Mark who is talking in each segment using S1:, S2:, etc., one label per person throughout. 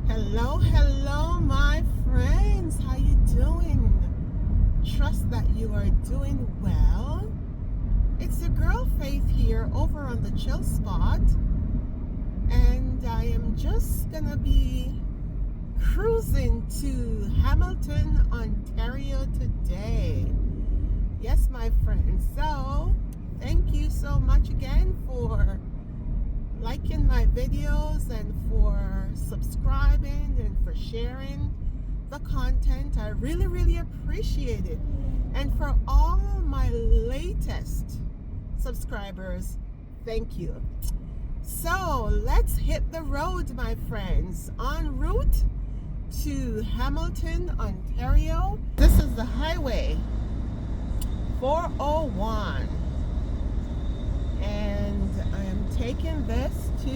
S1: Hello, hello, my friends. How you doing? Trust that you are doing well. It's your girl Faith here over on the Chill Spot, and I am just gonna be cruising to Hamilton, Ontario today. Yes, my friends. So, thank you so much again for liking my videos and for subscribing and for sharing the content. I really appreciate it. And for all my latest subscribers, thank you. So let's hit the road, my friends, en route to Hamilton, Ontario. This is the highway 401, and I am taking this to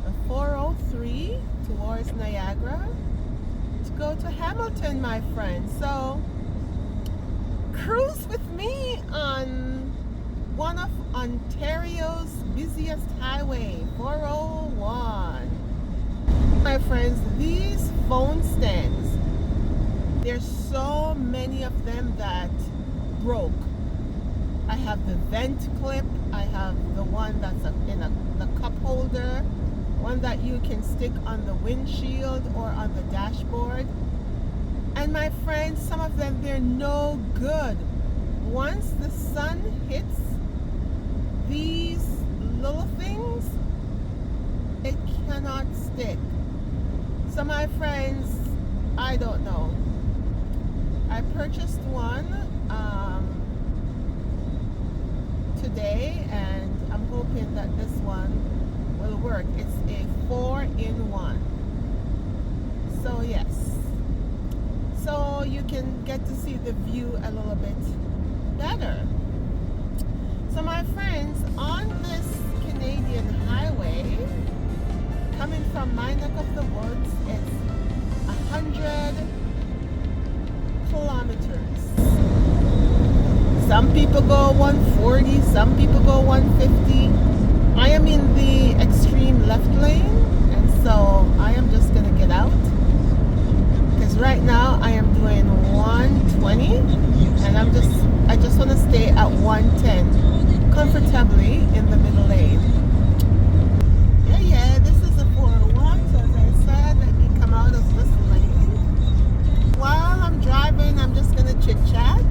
S1: the 403 towards Niagara to go to Hamilton, my friend. So cruise with me on one of Ontario's busiest highway, 401. My friends, these phone stands, there's so many of them that broke. I have the vent clip, I have the one that's in the cup holder, one that you can stick on the windshield or on the dashboard. And my friends, some of them, they're no good. Once the sun hits these little things, it cannot stick. So my friends, I don't know. I purchased one today, and I'm hoping that this one will work. It's a 4-in-1. So yes. So you can get to see the view a little bit better. So my friends, on this Canadian highway, coming from my neck of the woods, it's 100 kilometers. Some people go 140, some people go 150. I am in the extreme left lane, and so I am just gonna get out, because right now I am doing 120, and I just want to stay at 110 comfortably in the middle lane. Yeah, this is a 401, so as I said, let me come out of this lane. While I'm driving, I'm just gonna chit chat,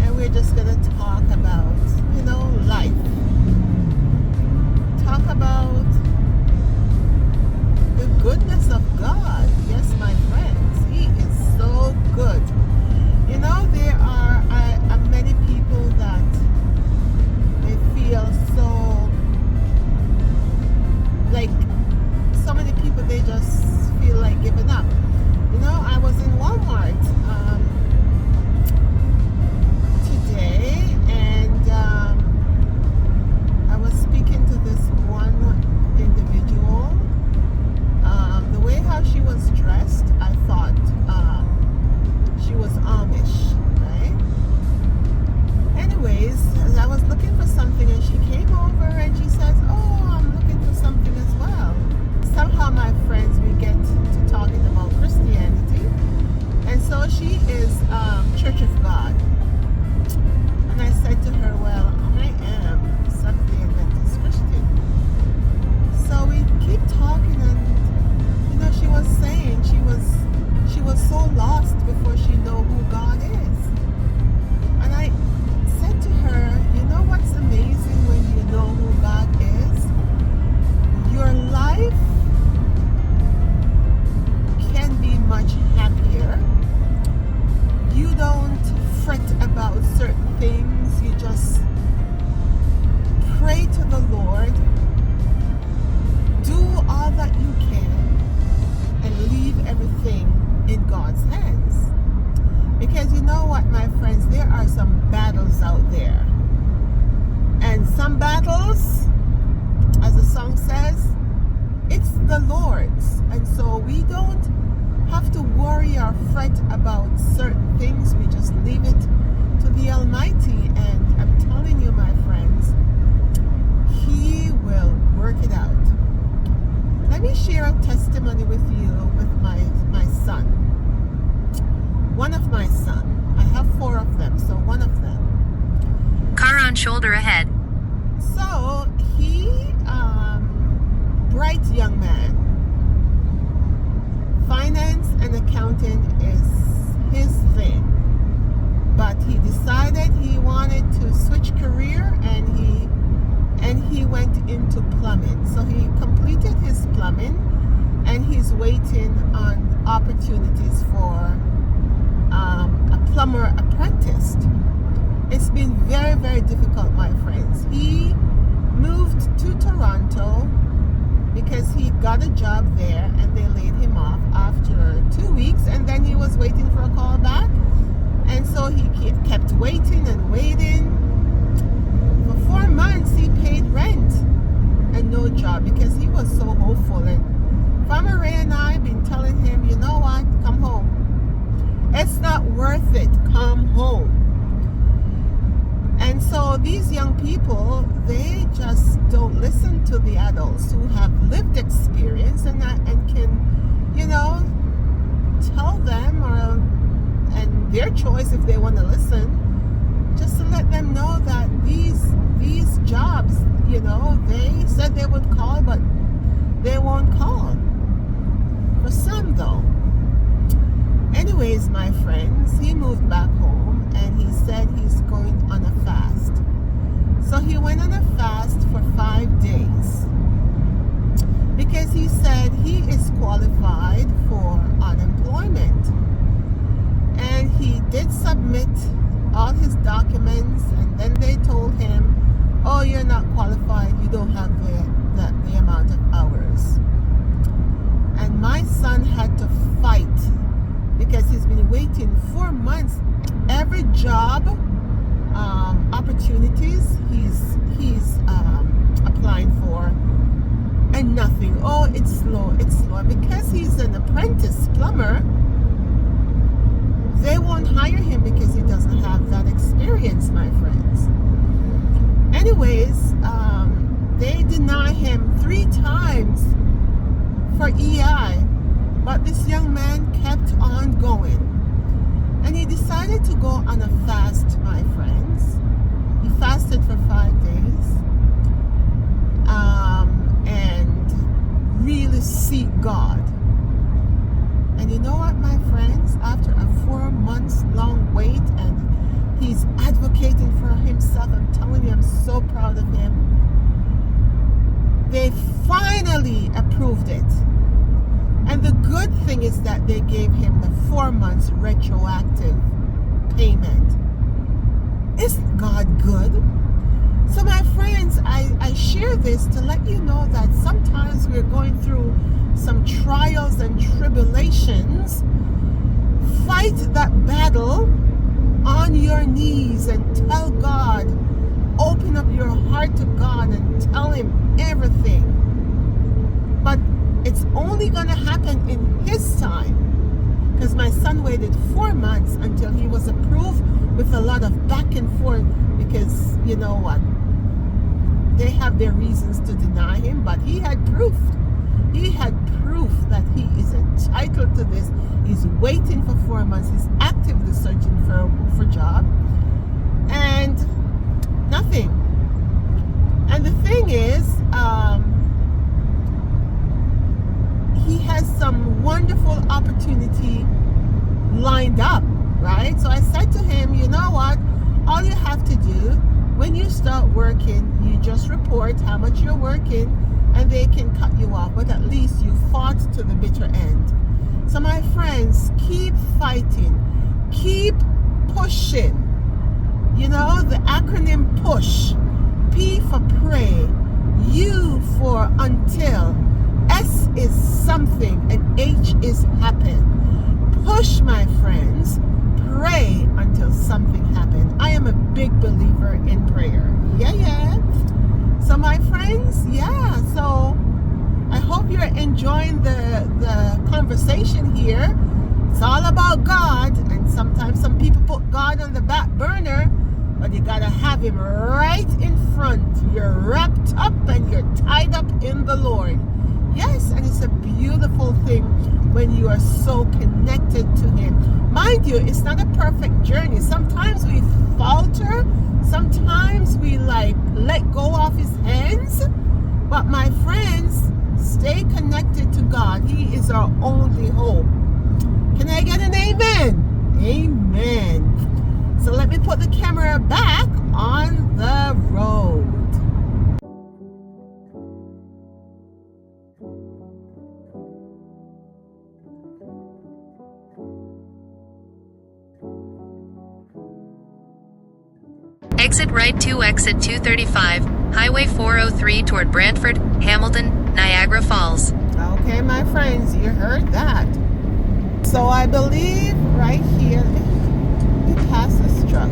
S1: and we're just gonna talk about, life. Talk about the goodness of God. Yes, my friends, He is so good. There are many people that they feel so, like, so many people, they just feel like giving up. I was in Walmart today, and I was speaking to this one individual. The way how she was dressed, I thought she was Amish, right? Anyways, as I was looking for something, and she came over and she says, "Oh, I'm looking for something as well." Somehow, my friends, we get to talking about Christianity, and so she is Church of God. And I said to her, "Well, I am Seventh-day Adventist Christian." So we keep talking, and she was saying she was so lost before she know who God is. And I said to her, what's amazing when you know who God is? Your life can be much happier. You don't fret about certain things. You just pray to the Lord. Do all that you can and leave everything in God's hands. Because you know what, my friends, there are some battles out there. And some battles, as the song says, it's the Lord's. And so we don't have to worry or fret about certain things. We just leave it to the Almighty. And I'm telling you, my friends, He will work it out. Let me share a testimony with you with my son. One of my son. I have 4 of them, so one of them.
S2: Car on shoulder ahead.
S1: So he, bright young man. Finance and accounting is his thing. But he decided he wanted to switch career, and he went into plumbing. So he completed his plumbing, and he's waiting on opportunities for a plumber apprentice. It's been very, very difficult, my friends. He moved to Toronto because he got a job there, and they laid him off after 2 weeks, and then he was waiting for a call back. And so he kept waiting and waiting. For 4 months, he paid rent and no job because he was so hopeful. And Farmer Ray and I have been telling him, you know what, come home. It's not worth it, come home. And so these young people, they just don't listen to the adults who have lived experience and can, tell them, and their choice if they want to listen, just to let them know that these jobs, they said they would call, but they won't call. For some though. Anyways, my friends, he moved back home, and he said he's going on a fast. So he went on a fast for 5 days because he said he is qualified for unemployment. And he did submit all his documents, and then they told him, oh, you're not qualified, you don't have the amount of hours. And my son had to fight because he's been waiting 4 months. Every job opportunities he's applying for, and nothing. Oh, it's slow. And because he's an apprentice plumber, they won't hire him because he doesn't have that experience, my friends. Anyways, they deny him 3 times for EI, but this young man kept on going. And he decided to go on a fast, my friends. He fasted for 5 days and really seek God. And you know what, my friends? After a 4 months long wait, and he's advocating for himself, I'm telling you, I'm so proud of him. They finally approved it. And the good thing is that they gave him the 4 months retroactive payment. Isn't God good? So my friends, I share this to let you know that sometimes we're going through some trials and tribulations. Fight that battle on your knees and tell God. Open up your heart to God and tell him everything. But it's only going to happen in his time. Because my son waited 4 months until he was approved, with a lot of back and forth, because you know what? They have their reasons to deny him, but he had proof. He had proof that he is entitled to this. He's waiting for 4 months. He's actively searching for a job. And nothing. And the thing is, he has some wonderful opportunity lined up, right? So I said to him, you know what? All you have to do when you start working, you just report how much you're working, and they can cut you off. But at least you fought to the bitter end. So my friends, keep fighting. Keep pushing. You know, the acronym PUSH. P for pray. U for until. S is something, and H is happen. Push, my friends. Pray until something happens. I am a big believer in prayer. Yeah. So my friends, so I hope you're enjoying the conversation here. It's all about God, and sometimes some people put God on the back burner, but you gotta have him right in front. You're wrapped up and you're tied up in the Lord. Yes, and it's when you are so connected to Him. Mind you, it's not a perfect journey. Sometimes we falter. Sometimes we like let go of His hands. But my friends, stay connected to God. He is our only hope. Can I get an amen? Amen. So let me put the camera back on the road.
S2: Exit right to exit 235, Highway 403 toward Brantford, Hamilton, Niagara Falls.
S1: Okay, my friends, you heard that. So I believe right here, we pass this truck.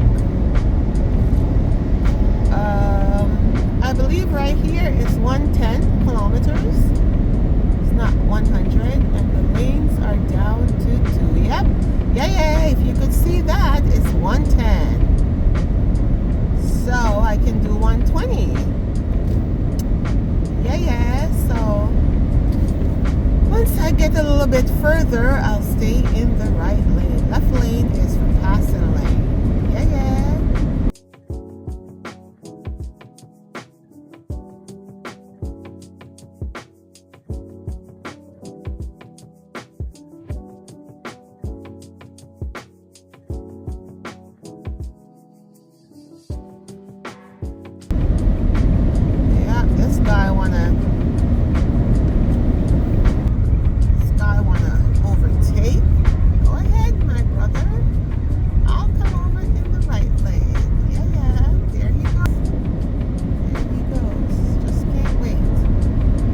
S1: I believe right here is 110 kilometers. It's not 100, and the lanes are down to 2. Yep. Yeah. If you could see that, it's 110. So I can do 120. Yeah. So once I get a little bit further, I'll stay in the right lane. Left lane is for passing lane. Yeah. Yeah, this guy wanna overtake. Go ahead, my brother. I'll come over in the right lane. Yeah. There he goes. There he goes. Just can't wait.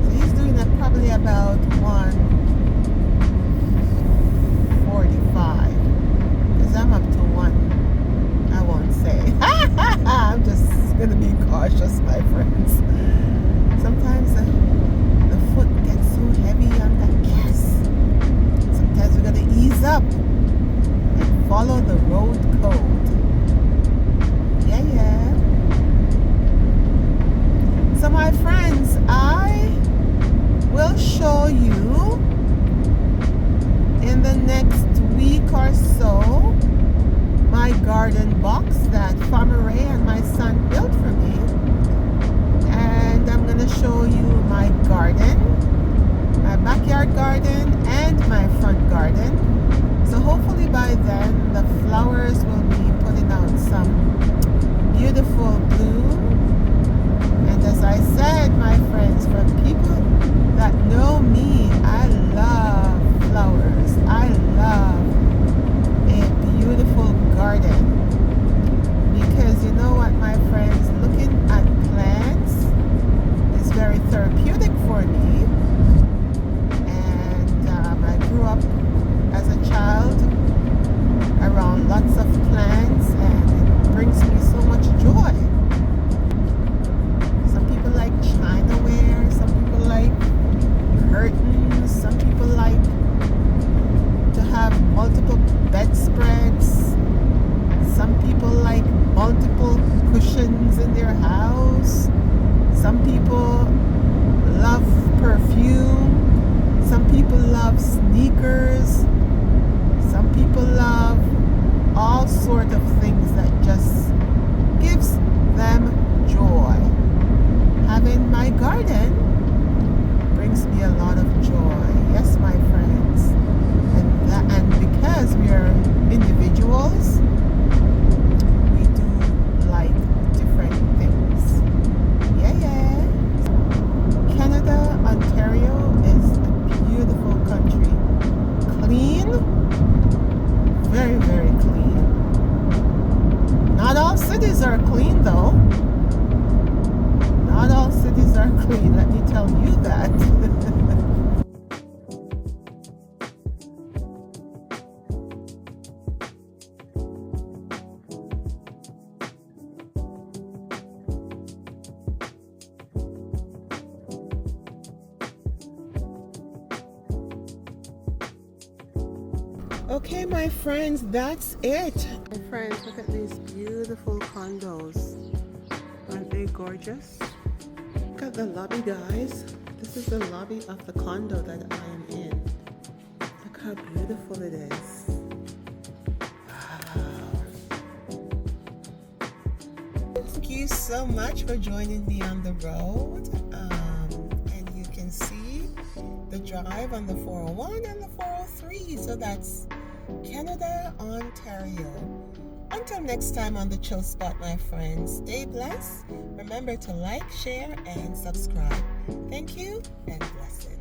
S1: So he's doing that probably about 145. Because I'm up to 1. I won't say. I'm just gonna be cautious, my friends. Sometimes the foot gets so heavy on the gas. Sometimes we gotta ease up and follow the road code. Yeah. So my friends, I will show you in the next week or so my garden box that Farmer Ray and my son built for me. And I'm gonna show you my garden, my backyard garden and my front garden. So hopefully by then the flowers will be putting out some beautiful bloom. And as I said, my friends, for people that know me, I love flowers. I love a beautiful garden. Because you know what, my friends, looking at plants is very therapeutic for me. And I grew up as a child around lots of plants, and it brings me so much joy. Some people like chinaware, some people like curtains, some people like to have multiple bedspreads. Some people like multiple cushions in their house. Some people love perfume. Some people love sneakers. Some people love all sort of things that just gives them joy. Having my garden brings me a lot of joy. Yes, my friends. And because we are individuals, we do like different things. Yeah. Canada, Ontario is a beautiful country. Clean, very, very clean. Not all cities are clean though. Not all cities are clean, let me tell you that. Okay, my friends, that's it. My friends, look at these beautiful condos. Aren't they gorgeous? Look at the lobby, guys. This is the lobby of the condo that I am in. Look how beautiful it is. Wow. Thank you so much for joining me on the road. And you can see the drive on the 401 and the 403. So that's Canada, Ontario. Until next time on the Chill Spot, my friends, stay blessed. Remember to like, share, and subscribe. Thank you, and blessed.